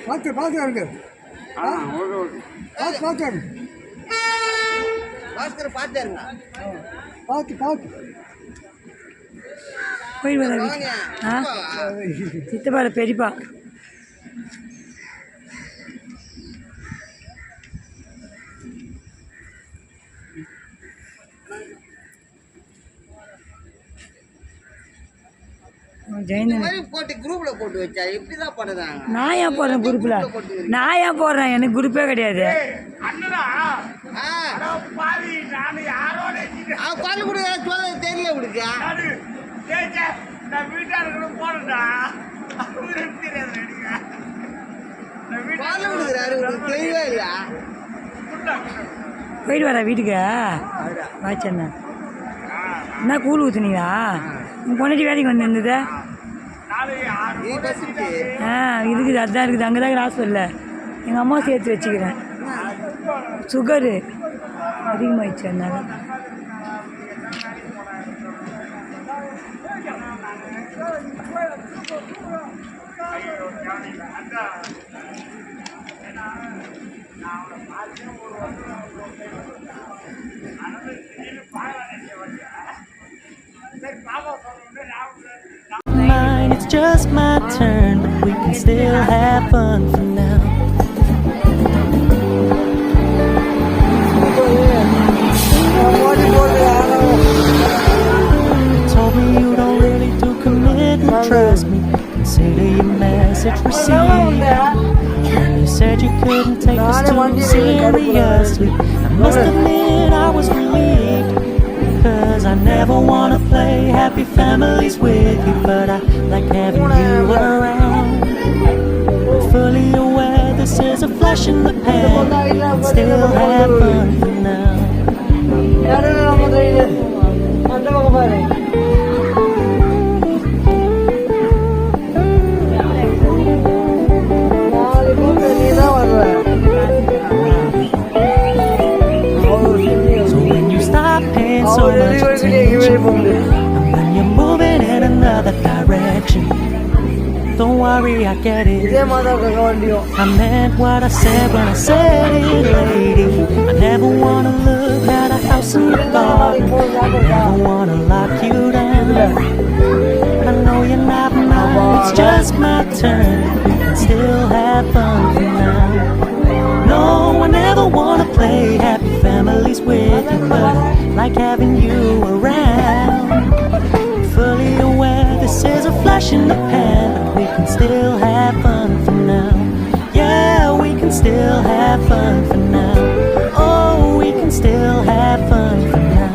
பார்த்து இருக்கு பாஸ்கர் பார்த்தாருங்க. பார்த்து போயிட்டு வர சித்தப்பாட பெரியப்பா போட்டு குரூப்ல போட்டு வச்சா எப்படிதான் பண்ணுறாங்க? நான் ஏன் போடுறேன் குரூப்ல? நான் ஏன் போடுறேன்? எனக்கு குரூப்பே கிடையாது. பால் கொடுக்க சொல்ல தெரியல கொடுக்க பால் கொடுக்குறாரு தெரியவே இல்ல. போயிட்டு வரா வீட்டுக்கு வாச்சண்ணா என்ன கூழ் ஊற்றுனீங்களா? உங்கள் பொண்ணாட்டி வேலைக்கு வந்து இருந்தது இருக்குது, அதுதான் இருக்குது. அங்கே தான் ஹாஸ்பிட்டலில் எங்கள் அம்மா சேர்த்து வச்சுக்கிறேன். சுகரு அதிகமாகிடுச்சு அதனால. Mine, it's just my turn, but we can still have fun for now. You told me you don't really do commit and trust me. Consider your message received. And you said you couldn't take us too seriously. I must admit I was relieved, cause I never wanna play happy families with you, but I like having you around. Fully aware this is a flash in the pan, we can still have fun for now. So when you stop paying so much attention, and when you're moving in another direction, don't worry, I get it. I meant what I said when I said it, lady. I never wanna look at a house in the garden, I never wanna lock you down. I know you're not mine, it's just my turn, we can still have fun for now. No, I never wanna play happy families with you, but I like having you around. Fully aware this is a flash in the pan, but we can still have fun for now. Yeah, we can still have fun for now. Oh, we can still have fun for now.